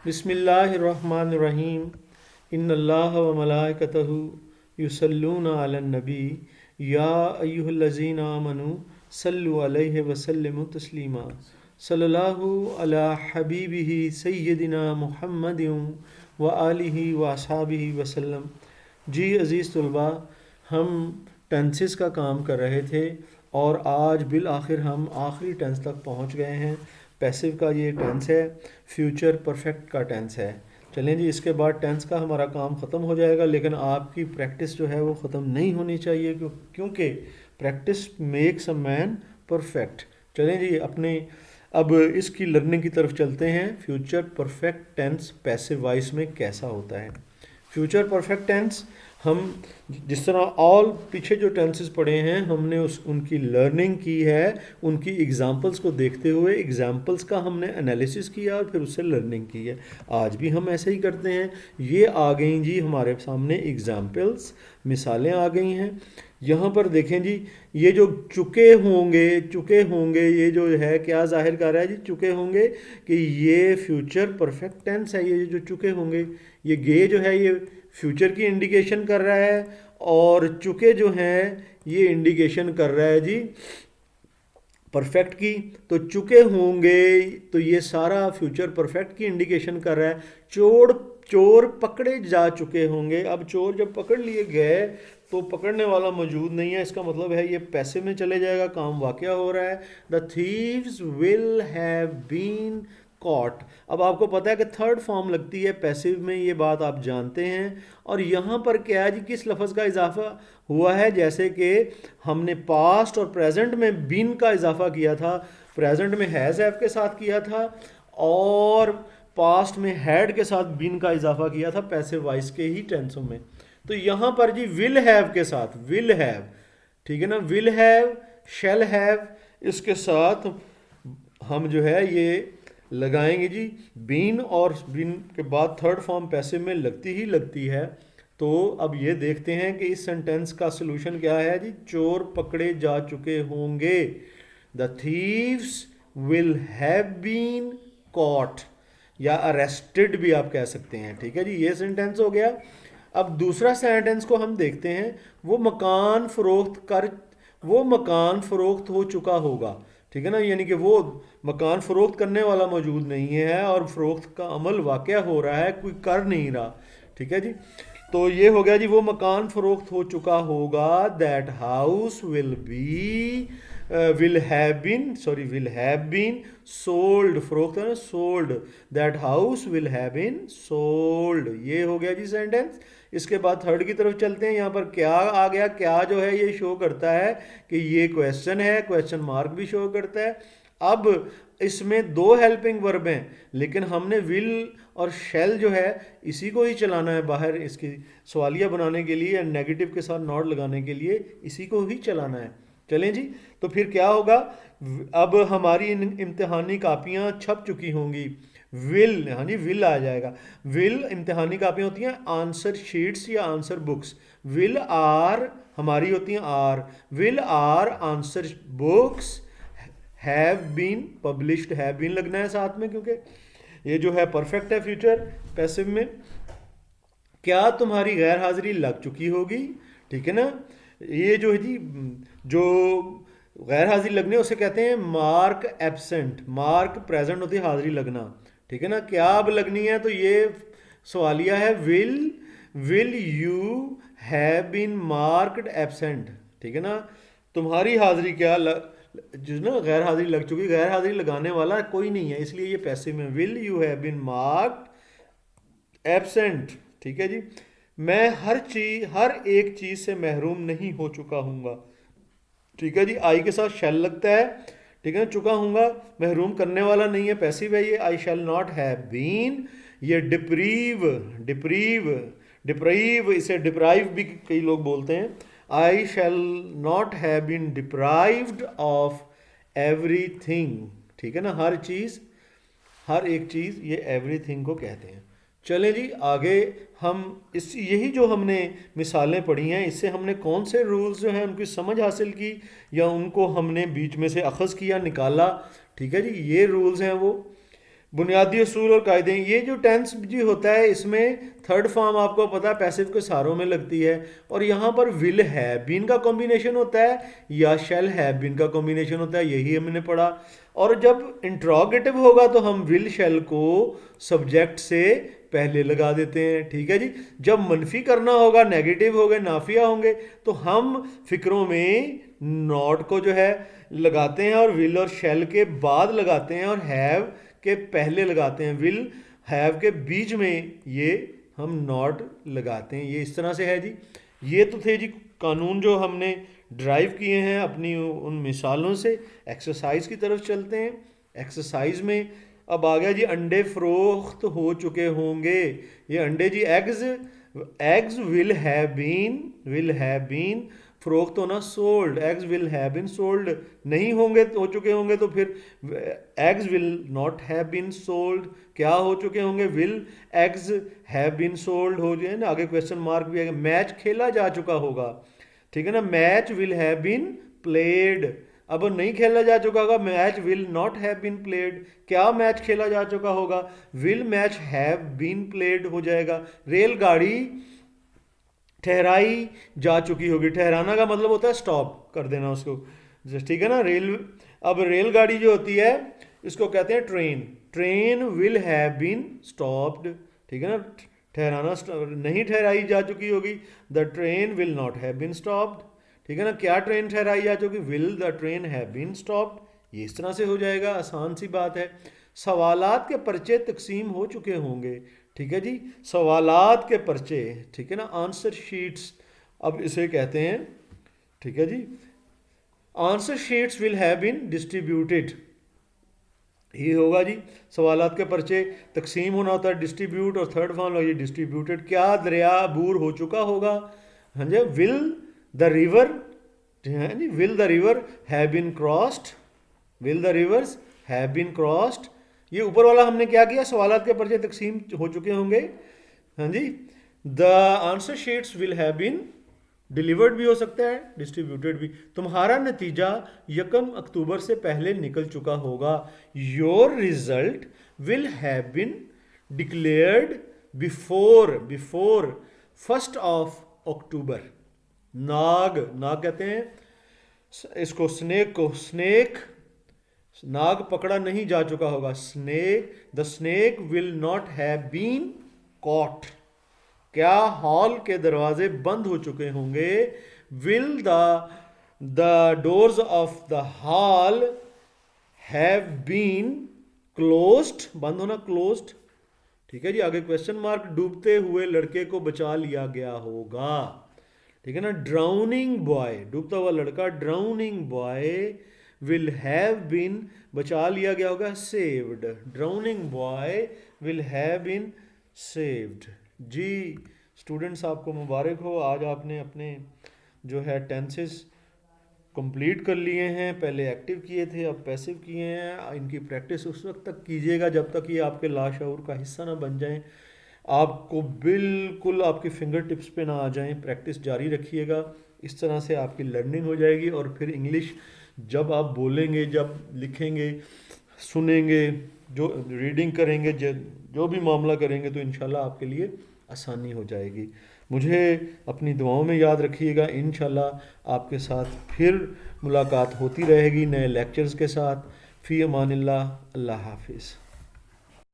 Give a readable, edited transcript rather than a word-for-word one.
बिस्मिल्लाहिर्रहमानिर्रहीम। इन्नल्लाह व मलाइकतहु युसल्लूना अलन नबी या अय्युहल्लज़ीना आमनू सल्लु अलैहि व सल्लिमु तस्लीमा। सल्लल्लाहु अला हबीबिही सय्यदिना मुहम्मदिन व आलिहि व अस्हाबिहि वसल्लम। जी अज़ीज़ तलबा, हम टेंसेस का काम कर रहे थे और आज बिल आखिर हम आखिरी टेंस तक पहुंच गए हैं। पैसिव का ये टेंस है, फ्यूचर परफेक्ट का टेंस है। चलें जी, इसके बाद टेंस का हमारा काम ख़त्म हो जाएगा, लेकिन आपकी प्रैक्टिस जो है वो ख़त्म नहीं होनी चाहिए क्योंकि practice makes a man perfect. चलें जी, अपने अब इसकी लर्निंग की तरफ चलते हैं। Future perfect tense passive voice में कैसा होता है। फ्यूचर परफेक्ट टेंस हम जिस तरह ऑल पीछे जो टेंसेस पढ़े हैं हमने उनकी लर्निंग की है, उनकी एग्जांपल्स को देखते हुए एग्जांपल्स का हमने एनालिसिस किया और फिर उससे लर्निंग की है। आज भी हम ऐसे ही करते हैं। ये आ गई जी हमारे सामने एग्जांपल्स, मिसालें आ गई हैं। यहाँ पर देखें जी, ये जो चुके होंगे ये जो है क्या जाहिर कर रहा है जी, चुके होंगे कि ये फ्यूचर परफेक्ट टेंस है। ये जो चुके होंगे, ये गे जो है ये फ्यूचर की इंडिकेशन कर रहा है और चुके जो हैं ये इंडिकेशन कर रहा है जी परफेक्ट की। तो चुके होंगे तो ये सारा फ्यूचर परफेक्ट की इंडिकेशन कर रहा है। चोर पकड़े जा चुके होंगे। अब चोर जब पकड़ लिए गए तो पकड़ने वाला मौजूद नहीं है, इसका मतलब है ये पैसिव में चले जाएगा, काम वाकया हो रहा है। The thieves will have been caught. अब आपको पता है कि थर्ड फॉर्म लगती है पैसिव में, ये बात आप जानते हैं। और यहाँ पर क्या है जी, किस लफ्ज़ का इजाफा हुआ है, जैसे कि हमने पास्ट और प्रेजेंट में बीन का इजाफा किया था। प्रेजेंट में हैज़ हैव के साथ किया था और पास्ट में हैड के साथ बीन का इजाफा किया था पैसिव वॉइस के ही टेंसों में। तो यहाँ पर जी विल हैव के साथ विल हैव, ठीक है ना, विल हैव, शैल हैव, इसके साथ हम जो है ये लगाएंगे जी बीन, और बीन के बाद थर्ड फॉर्म पैसिव में लगती ही लगती है। तो अब ये देखते हैं कि इस सेंटेंस का सलूशन क्या है जी। चोर पकड़े जा चुके होंगे। The thieves will have been caught, या अरेस्टेड भी आप कह सकते हैं। ठीक है जी, ये सेंटेंस हो गया। अब दूसरा सेंटेंस को हम देखते हैं। वो मकान फरोख्त हो चुका होगा। ठीक है ना, यानी कि वो मकान फ़रोख्त करने वाला मौजूद नहीं है और फ़रोख्त का अमल वाक़या हो रहा है, कोई कर नहीं रहा। ठीक है जी, तो ये हो गया जी वो मकान फ़रोख्त हो चुका होगा। That house will have been sold. फ़रोख्त है ना, sold. That house will have been sold. ये हो गया जी सेंटेंस। इसके बाद थर्ड की तरफ चलते हैं। यहाँ पर क्या आ गया, क्या जो है ये शो करता है कि ये क्वेश्चन है, क्वेश्चन मार्क भी शो करता है। अब इसमें दो हेल्पिंग वर्ब हैं, लेकिन हमने विल और शेल जो है इसी को ही चलाना है बाहर, इसकी सवालिया बनाने के लिए, नेगेटिव के साथ नॉट लगाने के लिए इसी को ही चलाना है। चलें जी, तो फिर क्या होगा। अब हमारी इम्तिहानी कापियाँ छप चुकी होंगी। विल, हाँ जी, विल आ जाएगा। विल इम्तिहानी कापियाँ होती हैं आंसर शीट्स या आंसर बुक्स। विल आर हमारी होती हैं are. Will are answer books have been published. Have been लगना है साथ में, क्योंकि ये जो है परफेक्ट है फ्यूचर पैसिव में। क्या तुम्हारी गैर हाजिरी लग चुकी होगी। ठीक है ना, ये जो है जी, जो गैर हाजिरी लगने उसे कहते हैं मार्क एब्सेंट। मार्क प्रेजेंट होती है, हाजिरी लगना। ठीक है ना, क्या अब लगनी है, तो ये सवालिया है। Will you have been marked absent. ठीक है ना, तुम्हारी हाजिरी क्या जिस ना गैर हाजिरी लग चुकी, गैर हाजिरी लगाने वाला कोई नहीं है, इसलिए ये पैसिव में। Will you have been marked absent. ठीक है जी, मैं हर एक चीज से महरूम नहीं हो चुका हूंगा। ठीक है जी, आई के साथ शैल लगता है। ठीक है ना, चुका हूंगा महरूम करने वाला नहीं है, पैसिव है ये। I shall not have been, ये डिप्रीव इसे डिप्राइव भी कई लोग बोलते हैं। I shall not have been deprived of everything. ठीक है ना, हर एक चीज़ ये एवरीथिंग को कहते हैं। चलें जी आगे, हम यही जो हमने मिसालें पढ़ी हैं इससे हमने कौन से रूल्स जो हैं उनकी समझ हासिल की, या उनको हमने बीच में से अखज़ किया, निकाला। ठीक है जी, ये रूल्स हैं बुनियादी असूल और कायदे। ये जो टेंस जी होता है इसमें थर्ड फॉर्म आपको पता है पैसिव के सारों में लगती है, और यहाँ पर विल है बीन का कॉम्बिनेशन होता है या शेल है बीन का कॉम्बिनेशन होता है, यही हमने पढ़ा। और जब इंट्रोगेटिव होगा तो हम विल शेल को सब्जेक्ट से पहले लगा देते हैं, ठीक है जी। जब मनफी करना होगा, नेगेटिव हो गए, नाफिया होंगे, तो हम फिक्रों में नॉट को जो है लगाते हैं और विल और शेल के बाद लगाते हैं और हैव के पहले लगाते हैं। विल हैव के बीच में ये हम नॉट लगाते हैं। ये इस तरह से है जी। ये तो थे जी कानून जो हमने ड्राइव किए हैं अपनी उन मिसालों से। एक्सरसाइज की तरफ चलते हैं। एक्सरसाइज में अब आ गया जी अंडे फरोख्त हो चुके होंगे। ये अंडे जी एग्स विल हैव बीन फरोख्त होना sold, eggs will have been sold नहीं होंगे हो चुके होंगे तो फिर eggs will not have been sold क्या हो चुके होंगे, will eggs have been sold हो जाए ना। आगे क्वेश्चन मार्क भी आएगा। मैच खेला जा चुका होगा, ठीक है ना। Match will have been played, अब नहीं खेला जा चुका होगा, match will not have been played. क्या मैच खेला जा चुका होगा, will match have been played हो जाएगा। रेलगाड़ी ठहराई जा चुकी होगी, ठहराना का मतलब होता है स्टॉप कर देना उसको, ठीक है ना। अब रेलगाड़ी जो होती है इसको कहते हैं train. Train will have been stopped, ठीक है ना। ठहराना नहीं ठहराई जा चुकी होगी, the train will not have been stopped, ठीक है ना। क्या ट्रेन ठहराई जा चुकी, will the train have been stopped. ये इस तरह से हो जाएगा, आसान सी बात है। सवालात के पर्चे तकसीम हो चुके होंगे, ठीक है जी। सवालात के पर्चे, ठीक है ना, आंसर शीट्स अब इसे कहते हैं, ठीक है जी। Answer sheets will have been distributed, ये होगा जी। सवालात के पर्चे तकसीम होना होता है डिस्ट्रीब्यूट, और थर्ड फॉर्म ये डिस्ट्रीब्यूटेड। क्या दरिया अबूर हो चुका होगा, हाँ जी। विल द रिवर, हाँ जी, will the river have been crossed, will the rivers have been crossed. ये ऊपर वाला हमने क्या किया, सवालात के पर्चे तकसीम हो चुके होंगे, हाँ जी। The answer sheets will have been delivered भी हो सकता है, डिस्ट्रीब्यूटेड भी। तुम्हारा नतीजा 1 अक्टूबर से पहले निकल चुका होगा, your result will have been declared before 1 October. नाग कहते हैं इसको, स्नेक को, स्नेक नाग पकड़ा नहीं जा चुका होगा, the snake will not have been caught. क्या हॉल के दरवाजे बंद हो चुके होंगे, will the doors of the hall have been closed, बंद होना क्लोज्ड, ठीक है जी। आगे क्वेश्चन मार्क, डूबते हुए लड़के को बचा लिया गया होगा, ठीक है ना। ड्राउनिंग बॉय, डूबता हुआ लड़का, drowning boy will have been, बचा लिया गया होगा, saved, drowning boy will have been saved. जी स्टूडेंट्स आपको मुबारक हो, आज आपने अपने जो है टेंसेस कंप्लीट कर लिए हैं। पहले एक्टिव किए थे, अब पैसिव किए हैं। इनकी प्रैक्टिस उस वक्त तक कीजिएगा जब तक ये आपके लाशऊर का हिस्सा ना बन जाएं, आपको बिल्कुल आपकी फिंगर टिप्स पे ना आ जाएं। प्रैक्टिस जारी रखिएगा, इस तरह से आपकी लर्निंग हो जाएगी। और फिर इंग्लिश जब आप बोलेंगे, जब लिखेंगे, सुनेंगे, जो रीडिंग करेंगे, जो भी मामला करेंगे, तो इंशाल्लाह आपके लिए आसानी हो जाएगी। मुझे अपनी दुआओं में याद रखिएगा। इंशाल्लाह आपके साथ फिर मुलाकात होती रहेगी नए लेक्चर्स के साथ। फ़ी अमानिल्लाह, अल्लाह हाफिज़।